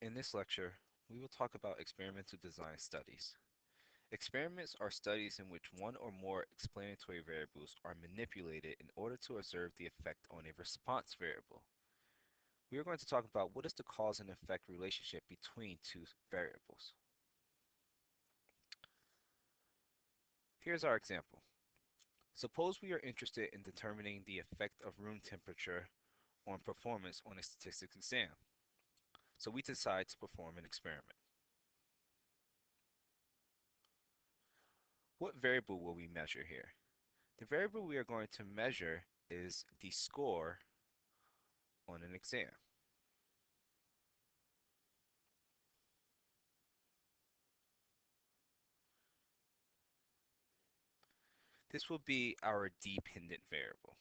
In this lecture, we will talk about experimental design studies. Experiments are studies in which one or more explanatory variables are manipulated in order to observe the effect on a response variable. We are going to talk about what is the cause and effect relationship between two variables. Here's our example. Suppose we are interested in determining the effect of room temperature on performance on a statistics exam. So we decide to perform an experiment. What variable will we measure here? The variable we are going to measure is the score on an exam. This will be our dependent variable.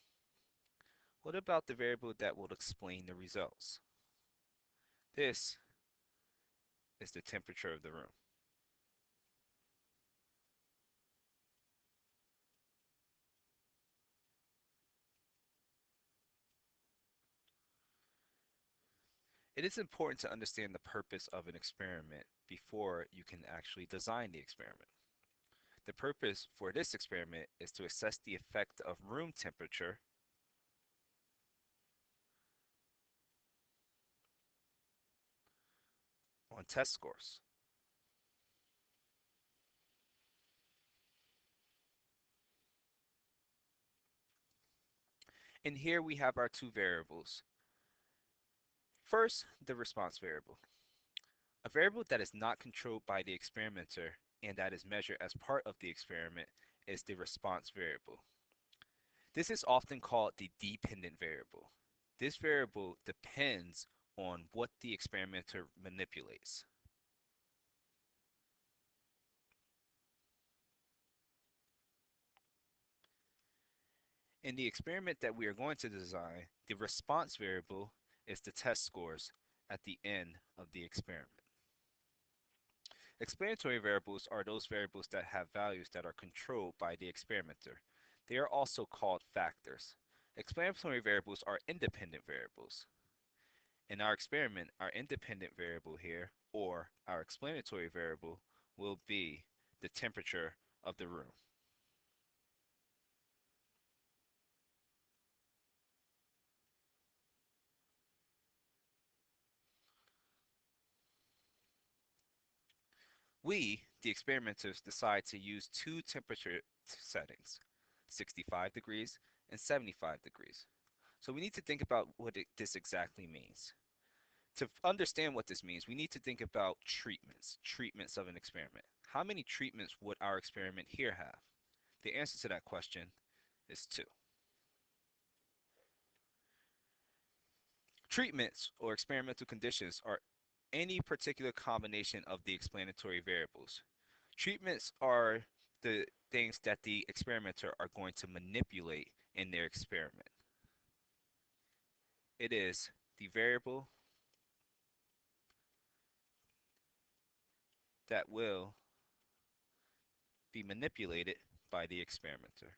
What about the variable that will explain the results? This is the temperature of the room. It is important to understand the purpose of an experiment before you can actually design the experiment. The purpose for this experiment is to assess the effect of room temperature on test scores. And here we have our two variables. First, the response variable. A variable that is not controlled by the experimenter and that is measured as part of the experiment is the response variable. This is often called the dependent variable. This variable depends on what the experimenter manipulates. In the experiment that we are going to design, the response variable is the test scores at the end of the experiment. Explanatory variables are those variables that have values that are controlled by the experimenter. They are also called factors. Explanatory variables are independent variables. In our experiment, our independent variable here, or our explanatory variable, will be the temperature of the room. We, the experimenters, decide to use two temperature settings, 65 degrees and 75 degrees. So we need to think about what this exactly means. To understand what this means, we need to think about treatments of an experiment. How many treatments would our experiment here have? The answer to that question is two. Treatments or experimental conditions are any particular combination of the explanatory variables. Treatments are the things that the experimenter are going to manipulate in their experiment. It is the variable that will be manipulated by the experimenter.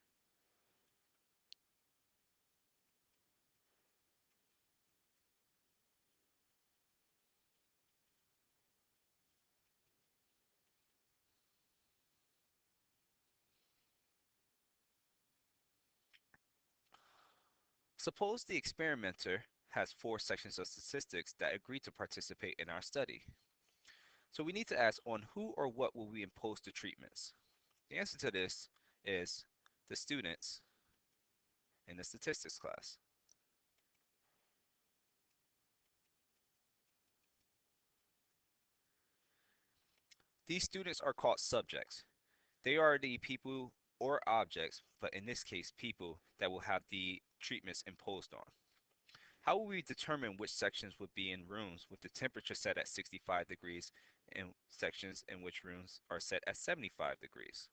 Suppose the experimenter has four sections of statistics that agree to participate in our study. So we need to ask on who or what will we impose the treatments? The answer to this is the students in the statistics class. These students are called subjects. They are the people or objects, but in this case, people that will have the treatments imposed on. How will we determine which sections would be in rooms with the temperature set at 65 degrees and sections in which rooms are set at 75 degrees?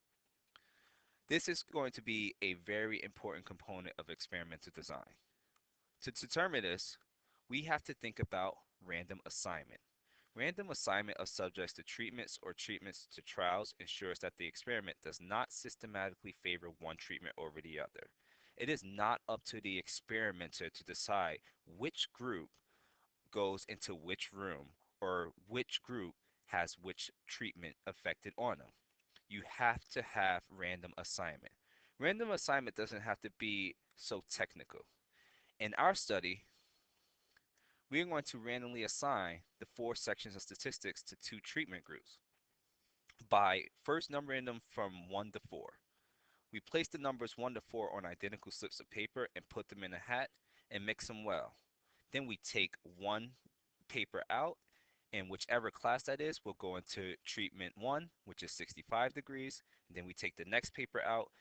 This is going to be a very important component of experimental design. To determine this, we have to think about random assignment. Random assignment of subjects to treatments or treatments to trials ensures that the experiment does not systematically favor one treatment over the other. It is not up to the experimenter to decide which group goes into which room or which group has which treatment affected on them. You have to have random assignment. Random assignment doesn't have to be so technical. In our study, we are going to randomly assign the four sections of statistics to two treatment groups by first numbering them from 1 to 4. We place the numbers 1 to 4 on identical slips of paper and put them in a hat and mix them well. Then we take one paper out, and whichever class that is will go into treatment 1, which is 65 degrees. And then we take the next paper out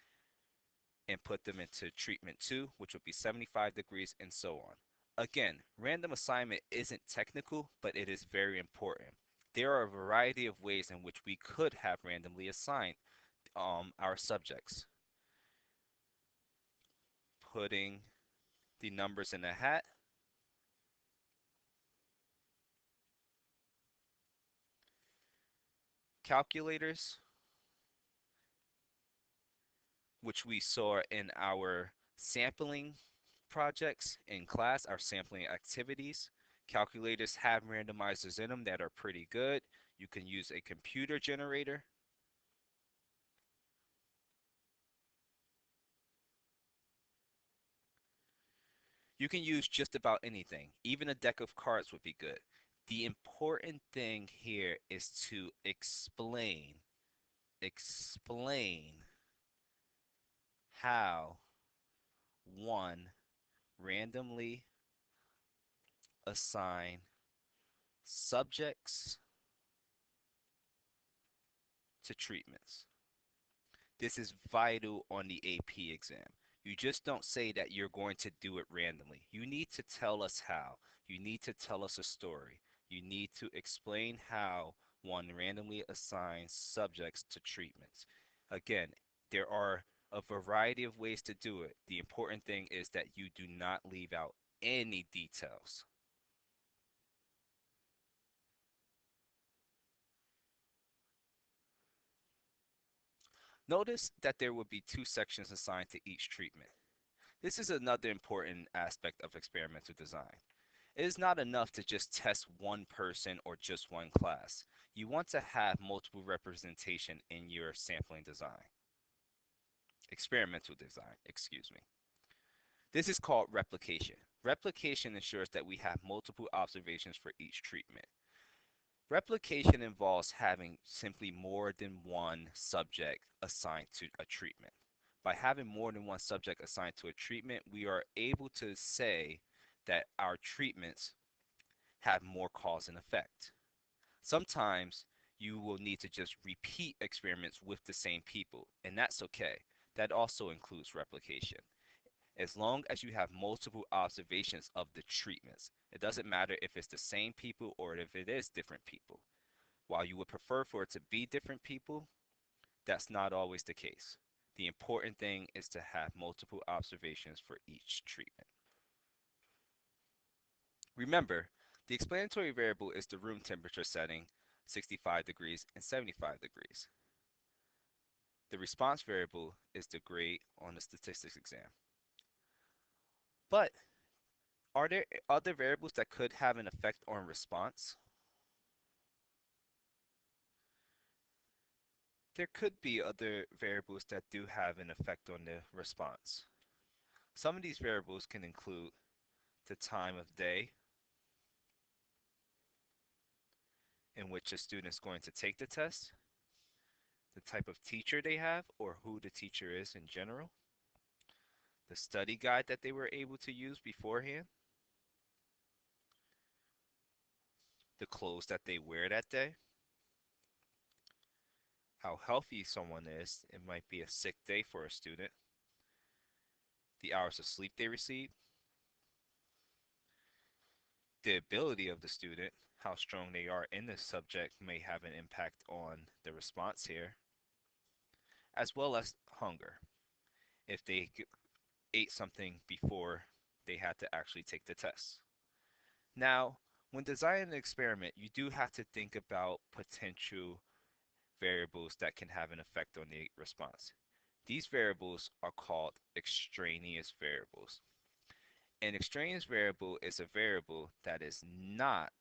and put them into treatment 2, which would be 75 degrees, and so on. Again, random assignment isn't technical, but it is very important. There are a variety of ways in which we could have randomly assigned our subjects. Putting the numbers in a hat, calculators, which we saw in our sampling projects in class, our sampling activities. Calculators have randomizers in them that are pretty good. You can use a computer generator. You can use just about anything. Even a deck of cards would be good. The important thing here is to explain how one randomly assign subjects to treatments. This is vital on the AP exam. You just don't say that you're going to do it randomly. You need to tell us how. You need to tell us a story. You need to explain how one randomly assigns subjects to treatments. Again, there are a variety of ways to do it. The important thing is that you do not leave out any details. Notice that there will be two sections assigned to each treatment. This is another important aspect of experimental design. It is not enough to just test one person or just one class. You want to have multiple representation in your sampling design. Experimental design, excuse me. This is called replication. Replication ensures that we have multiple observations for each treatment. Replication involves having simply more than one subject assigned to a treatment. By having more than one subject assigned to a treatment, we are able to say that our treatments have more cause and effect. Sometimes you will need to just repeat experiments with the same people, and that's okay. That also includes replication. As long as you have multiple observations of the treatments, it doesn't matter if it's the same people or if it is different people. While you would prefer for it to be different people, that's not always the case. The important thing is to have multiple observations for each treatment. Remember, the explanatory variable is the room temperature setting, 65 degrees and 75 degrees. The response variable is the grade on the statistics exam. But are there other variables that could have an effect on response? There could be other variables that do have an effect on the response. Some of these variables can include the time of day in which a student is going to take the test, the type of teacher they have or who the teacher is in general, the study guide that they were able to use beforehand, the clothes that they wear that day, how healthy someone is. It might be a sick day for a student, the hours of sleep they receive, the ability of the student, how strong they are in this subject may have an impact on the response here, as well as hunger. If they ate something before they had to actually take the test. Now, when designing an experiment, you do have to think about potential variables that can have an effect on the response. These variables are called extraneous variables. An extraneous variable is a variable that is not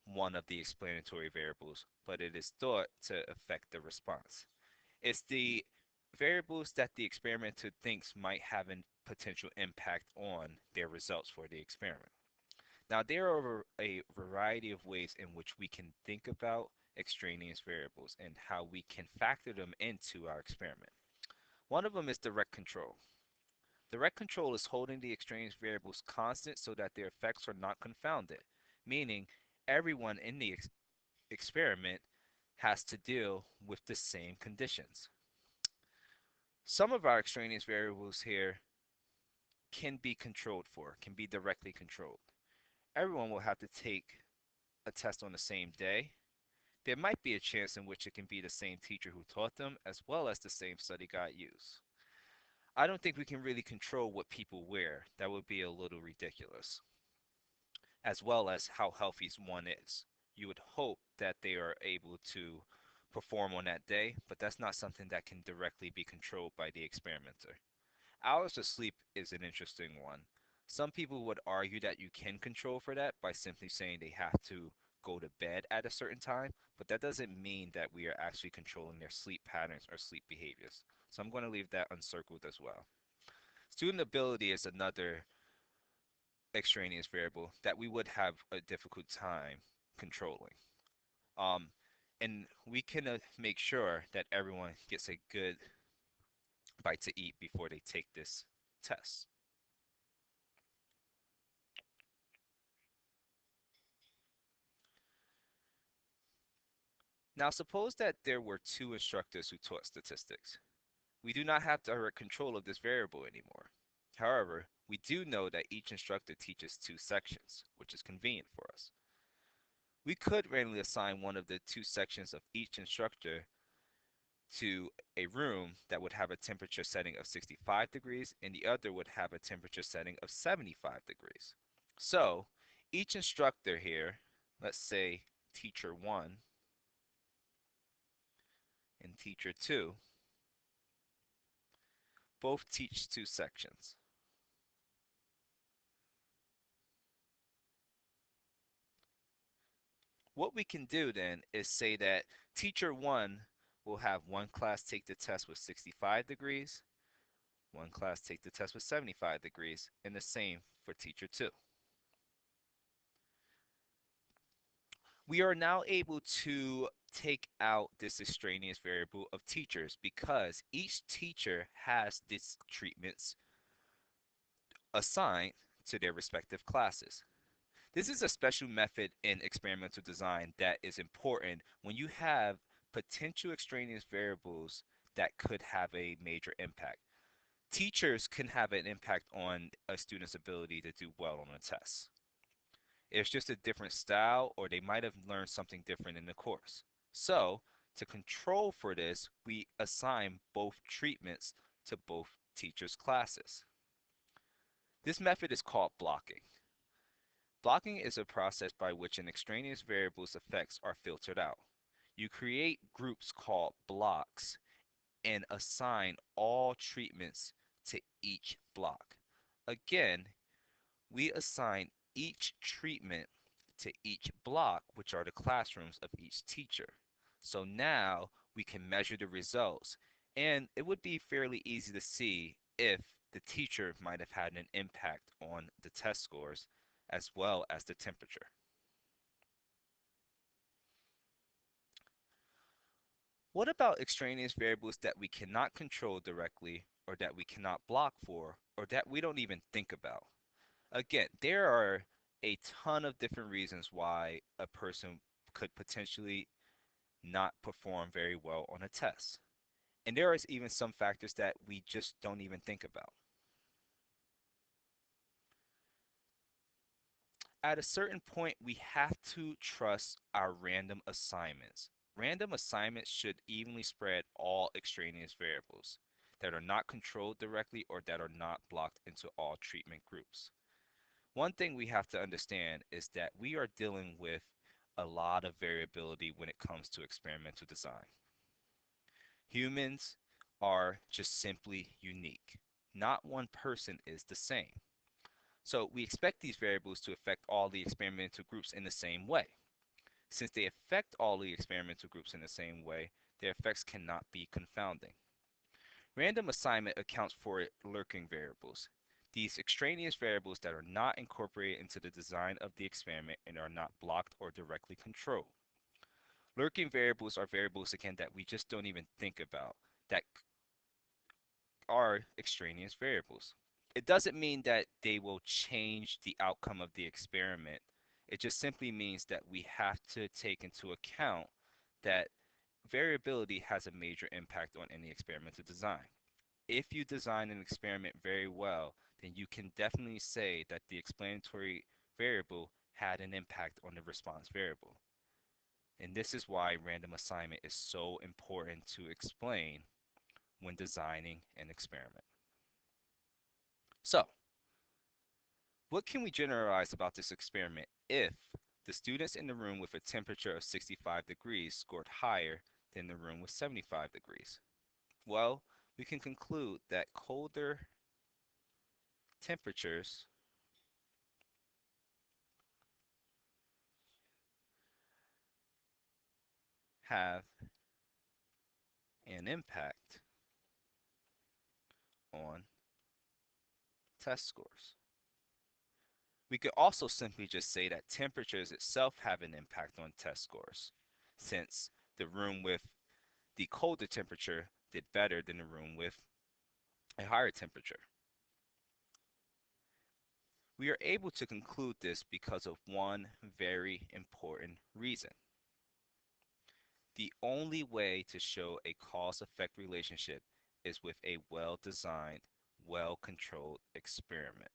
one of the explanatory variables, but it is thought to affect the response. It's the variables that the experimenter thinks might have a potential impact on their results for the experiment. Now, there are a variety of ways in which we can think about extraneous variables and how we can factor them into our experiment. One of them is direct control. Direct control is holding the extraneous variables constant so that their effects are not confounded, meaning everyone in the experiment has to deal with the same conditions. Some of our extraneous variables here can be controlled for, can be directly controlled. Everyone will have to take a test on the same day. There might be a chance in which it can be the same teacher who taught them as well as the same study guide used. I don't think we can really control what people wear. That would be a little ridiculous, as well as how healthy one is. You would hope that they are able to perform on that day, but that's not something that can directly be controlled by the experimenter. Hours of sleep is an interesting one. Some people would argue that you can control for that by simply saying they have to go to bed at a certain time, but that doesn't mean that we are actually controlling their sleep patterns or sleep behaviors. So I'm going to leave that uncircled as well. Student ability is another extraneous variable that we would have a difficult time controlling. Um, and we can make sure that everyone gets a good bite to eat before they take this test. Now, suppose that there were two instructors who taught statistics. We do not have direct control of this variable anymore. However, we do know that each instructor teaches two sections, which is convenient for us. We could randomly assign one of the two sections of each instructor to a room that would have a temperature setting of 65 degrees and the other would have a temperature setting of 75 degrees. So each instructor here, let's say teacher 1 and teacher 2, both teach two sections. What we can do then is say that teacher 1 will have one class take the test with 65 degrees, one class take the test with 75 degrees, and the same for teacher 2. We are now able to take out this extraneous variable of teachers because each teacher has these treatments assigned to their respective classes. This is a special method in experimental design that is important when you have potential extraneous variables that could have a major impact. Teachers can have an impact on a student's ability to do well on a test. It's just a different style, or they might have learned something different in the course. So, to control for this, we assign both treatments to both teachers' classes. This method is called blocking. Blocking is a process by which an extraneous variable's effects are filtered out. You create groups called blocks and assign all treatments to each block. Again, we assign each treatment to each block, which are the classrooms of each teacher. So now we can measure the results, and it would be fairly easy to see if the teacher might have had an impact on the test scores as well as the temperature. What about extraneous variables that we cannot control directly, or that we cannot block for, or that we don't even think about? Again, there are a ton of different reasons why a person could potentially not perform very well on a test. And there is even some factors that we just don't even think about. At a certain point, we have to trust our random assignments. Random assignments should evenly spread all extraneous variables that are not controlled directly or that are not blocked into all treatment groups. One thing we have to understand is that we are dealing with a lot of variability when it comes to experimental design. Humans are just simply unique. Not one person is the same. So we expect these variables to affect all the experimental groups in the same way. Since they affect all the experimental groups in the same way, their effects cannot be confounding. Random assignment accounts for lurking variables, these extraneous variables that are not incorporated into the design of the experiment and are not blocked or directly controlled. Lurking variables are variables, again, that we just don't even think about, that are extraneous variables. It doesn't mean that they will change the outcome of the experiment. It just simply means that we have to take into account that variability has a major impact on any experimental design. If you design an experiment very well, then you can definitely say that the explanatory variable had an impact on the response variable. And this is why random assignment is so important to explain when designing an experiment. So, what can we generalize about this experiment if the students in the room with a temperature of 65 degrees scored higher than the room with 75 degrees? Well, we can conclude that colder temperatures have an impact on test scores. We could also simply just say that temperatures itself have an impact on test scores, since the room with the colder temperature did better than the room with a higher temperature. We are able to conclude this because of one very important reason. The only way to show a cause-effect relationship is with a well-designed, well-controlled experiment.